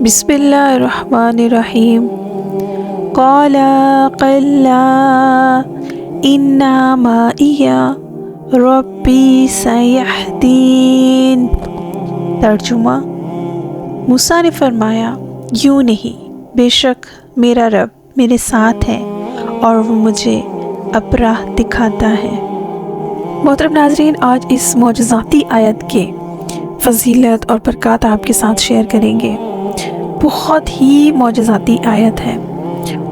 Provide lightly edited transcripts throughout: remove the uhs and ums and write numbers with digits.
بسم اللہ الرحمن الرحیم۔ قال قلا انا معی ربی سیہدین۔ ترجمہ: موسیٰ نے فرمایا، یوں نہیں، بے شک میرا رب میرے ساتھ ہے اور وہ مجھے اب راہ دکھاتا ہے۔ محترم ناظرین، آج اس معجزاتی آیت کے فضیلت اور برکات آپ کے ساتھ شیئر کریں گے۔ بہت ہی معجزاتی آیت ہے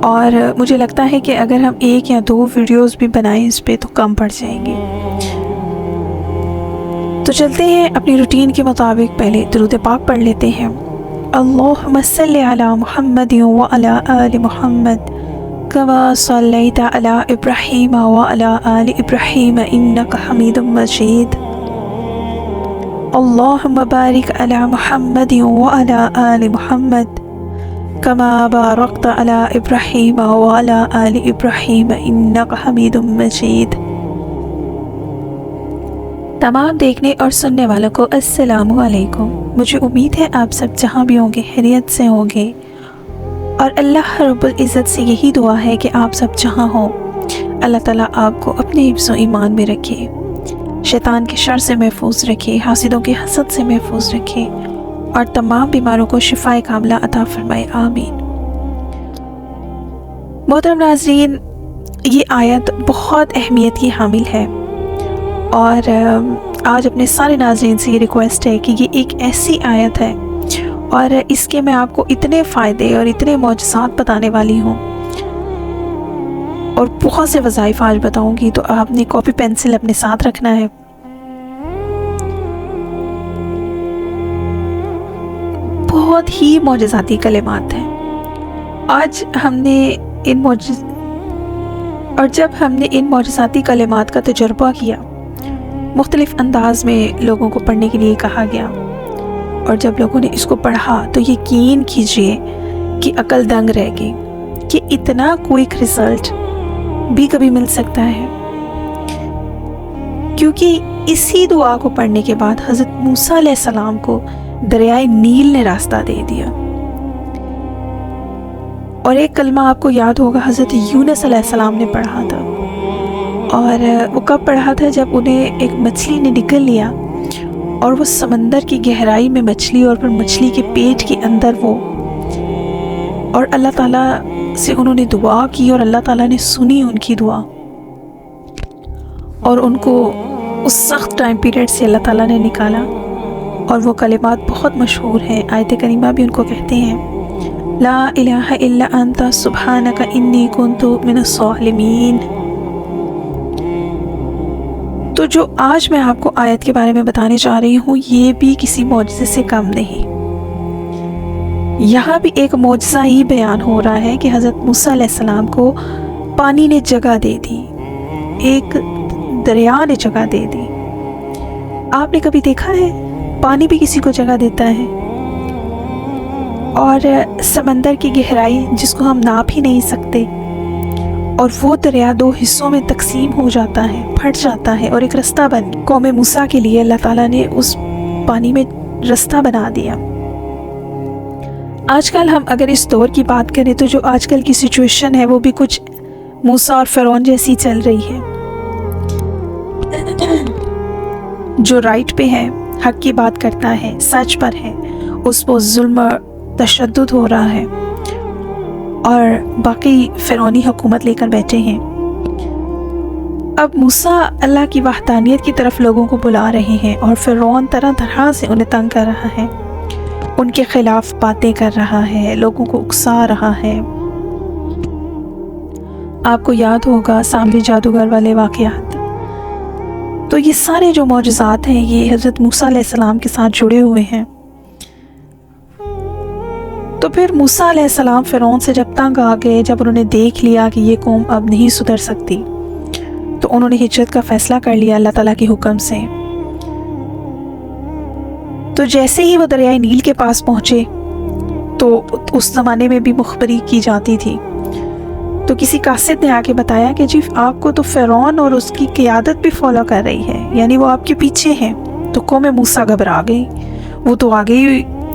اور مجھے لگتا ہے کہ اگر ہم 1 یا 2 ویڈیوز بھی بنائیں اس پہ تو کم پڑ جائیں گے۔ تو چلتے ہیں اپنی روٹین کے مطابق، پہلے درود پاک پڑھ لیتے ہیں۔ اللہم صلی علی محمد وعلی آل محمد کما صلیت علی ابراہیم وعلی آل ابراہیم انک حمید مجید۔ اللہم بارک علی محمد وعلی آل محمد کما بارکت علی ابراہیم وعلی آل ابراہیم انک حمید مجید۔ تمام دیکھنے اور سننے والوں کو السلام علیکم۔ مجھے امید ہے آپ سب جہاں بھی ہوں گے خیریت سے ہوں گے، اور اللہ رب العزت سے یہی دعا ہے کہ آپ سب جہاں ہوں اللہ تعالیٰ آپ کو اپنے حفظ و ایمان میں رکھے، شیطان کے شر سے محفوظ رکھے، حاسدوں کے حسد سے محفوظ رکھے، اور تمام بیماروں کو شفائے کاملہ عطا فرمائے، آمین۔ محترم ناظرین، یہ آیت بہت اہمیت کی حامل ہے، اور آج اپنے سارے ناظرین سے یہ ریکویسٹ ہے کہ یہ ایک ایسی آیت ہے اور اس کے میں آپ کو اتنے فائدے اور اتنے معجزات بتانے والی ہوں، اور بہت سے وظائف آج بتاؤں گی، تو آپ نے کاپی پینسل اپنے ساتھ رکھنا ہے۔ بہت ہی معجزاتی کلمات ہیں۔ آج ہم نے جب ہم نے ان معجزاتی کلمات کا تجربہ کیا، مختلف انداز میں لوگوں کو پڑھنے کے لیے کہا گیا، اور جب لوگوں نے اس کو پڑھا تو یقین کیجئے کہ عقل دنگ رہ گئی کہ اتنا کوئک رزلٹ بھی کبھی مل سکتا ہے، کیونکہ اسی دعا کو پڑھنے کے بعد حضرت موسیٰ علیہ السلام کو دریائے نیل نے راستہ دے دیا۔ اور ایک کلمہ آپ کو یاد ہوگا، حضرت یونس علیہ السلام نے پڑھا تھا، اور وہ کب پڑھا تھا؟ جب انہیں ایک مچھلی نے نگل لیا، اور وہ سمندر کی گہرائی میں مچھلی، اور پھر مچھلی کے پیٹ کے اندر وہ، اور اللہ تعالیٰ سے انہوں نے دعا کی، اور اللہ تعالیٰ نے سنی ان کی دعا، اور ان کو اس سخت ٹائم پیریڈ سے اللہ تعالیٰ نے نکالا۔ اور وہ کلمات بہت مشہور ہیں، آیت کریمہ بھی ان کو کہتے ہیں، لا الہ الا انت سبحانک انی کنت من الظالمین۔ تو جو آج میں آپ کو آیت کے بارے میں بتانے جا رہی ہوں، یہ بھی کسی معجزے سے کم نہیں۔ یہاں بھی ایک معجزہ ہی بیان ہو رہا ہے کہ حضرت موسیٰ علیہ السلام کو پانی نے جگہ دے دی، ایک دریا نے جگہ دے دی۔ آپ نے کبھی دیکھا ہے پانی بھی کسی کو جگہ دیتا ہے؟ اور سمندر کی گہرائی جس کو ہم ناپ ہی نہیں سکتے، اور وہ دریا 2 حصوں میں تقسیم ہو جاتا ہے، پھٹ جاتا ہے، اور ایک رستہ بن قوم موسیٰ کے لیے اللہ تعالیٰ نے اس پانی میں رستہ بنا دیا۔ آج کل ہم اگر اس دور کی بات کریں تو جو آج کل کی سچویشن ہے وہ بھی کچھ موسیٰ اور فرعون جیسی چل رہی ہے۔ جو رائٹ پہ ہے، حق کی بات کرتا ہے، سچ پر ہے، اس پر ظلم اور تشدد ہو رہا ہے، اور باقی فرعونی حکومت لے کر بیٹھے ہیں۔ اب موسیٰ اللہ کی وحدانیت کی طرف لوگوں کو بلا رہے ہیں، اور فرعون طرح طرح سے انہیں تنگ کر رہا ہے، ان کے خلاف باتیں کر رہا ہے، لوگوں کو اکسا رہا ہے۔ آپ کو یاد ہوگا سامری جادوگر والے واقعات۔ تو یہ سارے جو معجزات ہیں یہ حضرت موسیٰ علیہ السلام کے ساتھ جڑے ہوئے ہیں۔ تو پھر موسیٰ علیہ السلام فرعون سے جب تنگ آ گئے، جب انہوں نے دیکھ لیا کہ یہ قوم اب نہیں سدھر سکتی، تو انہوں نے ہجرت کا فیصلہ کر لیا اللہ تعالیٰ کے حکم سے۔ تو جیسے ہی وہ دریائے نیل کے پاس پہنچے، تو اس زمانے میں بھی مخبری کی جاتی تھی، تو کسی قاصد نے آ کے بتایا کہ جی آپ کو تو فرعون اور اس کی قیادت بھی فالو کر رہی ہے، یعنی وہ آپ کے پیچھے ہیں۔ تو قوم موسیٰ گھبرا گئی، وہ تو آگے ہی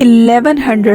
1100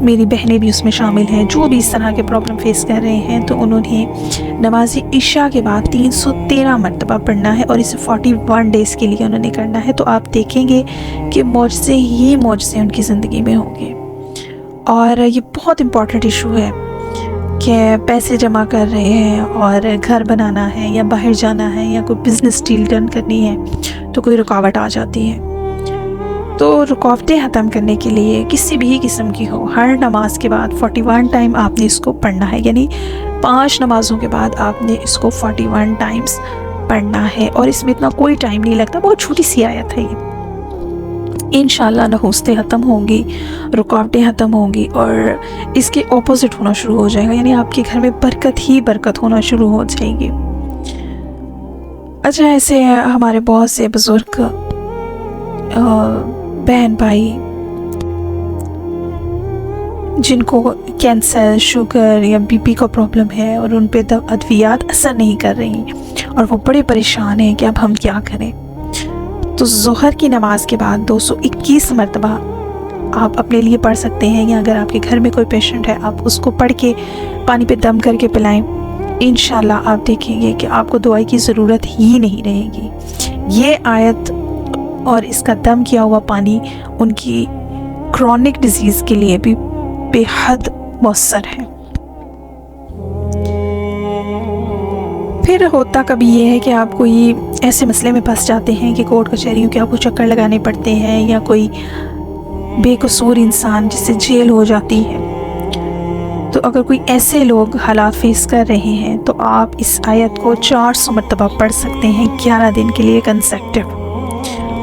میری بہنیں بھی اس میں شامل ہیں جو بھی اس طرح کے پرابلم فیس کر رہے ہیں، تو انہوں نے نماز عشاء کے بعد 313 مرتبہ پڑھنا ہے اور اسے 41 ڈیز کے لیے انہوں نے کرنا ہے۔ تو آپ دیکھیں گے کہ معجزے ہی معجزے ان کی زندگی میں ہوں گے۔ اور یہ بہت امپورٹنٹ ایشو ہے کہ پیسے جمع کر رہے ہیں اور گھر بنانا ہے یا باہر جانا ہے یا کوئی بزنس ڈیل ڈن کرنی ہے تو کوئی رکاوٹ آ جاتی ہے۔ تو رکاوٹیں ختم کرنے کے لیے کسی بھی قسم کی ہو، ہر نماز کے بعد 41 ٹائم آپ نے اس کو پڑھنا ہے، یعنی 5 نمازوں کے بعد آپ نے اس کو 41 ٹائمز پڑھنا ہے، اور اس میں اتنا کوئی ٹائم نہیں لگتا، بہت چھوٹی سی آیت ہے یہ۔ انشاءاللہ نحوستیں ختم ہوں گی، رکاوٹیں ختم ہوں گی، اور اس کے اپوزٹ ہونا شروع ہو جائے گا، یعنی آپ کے گھر میں برکت ہی برکت ہونا شروع ہو جائے گی۔ اچھا، ایسے ہمارے بہت سے بزرگ بہن بھائی جن کو کینسر، شوگر یا بی پی کا پرابلم ہے اور ان پہ ادویات اثر نہیں کر رہی اور وہ بڑے پریشان ہیں کہ اب ہم کیا کریں، تو ظہر کی نماز کے بعد 221 مرتبہ آپ اپنے لیے پڑھ سکتے ہیں، یا اگر آپ کے گھر میں کوئی پیشنٹ ہے آپ اس کو پڑھ کے پانی پہ دم کر کے پلائیں۔ انشاءاللہ آپ دیکھیں گے کہ آپ کو دعائی کی ضرورت ہی نہیں رہے گی۔ یہ آیت اور اس کا دم کیا ہوا پانی ان کی کرونک ڈیزیز کے لیے بھی بے حد مؤثر ہے۔ پھر ہوتا کبھی یہ ہے کہ آپ کوئی ایسے مسئلے میں پھنس جاتے ہیں کہ کورٹ کچہریوں کے آپ کو چکر لگانے پڑتے ہیں، یا کوئی بے قصور انسان جس سے جیل ہو جاتی ہے، تو اگر کوئی ایسے لوگ حالات فیس کر رہے ہیں تو آپ اس آیت کو 400 مرتبہ پڑھ سکتے ہیں 11 دن کے لیے کنسیکٹیو۔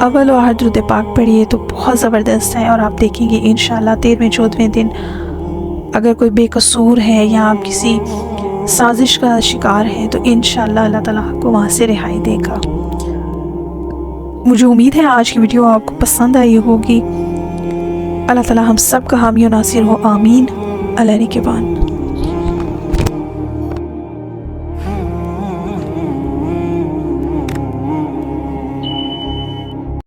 اول و آخر درود پاک پڑھیے تو بہت زبردست ہے، اور آپ دیکھیں گے انشاءاللہ 13ویں 14ویں دن اگر کوئی بے قصور ہے یا آپ کسی سازش کا شکار ہیں تو انشاءاللہ اللہ تعالیٰ آپ کو وہاں سے رہائی دے گا۔ مجھے امید ہے آج کی ویڈیو آپ کو پسند آئی ہوگی۔ اللہ تعالیٰ ہم سب کا حامی و ناصر ہو، آمین۔ اللہ نگہبان۔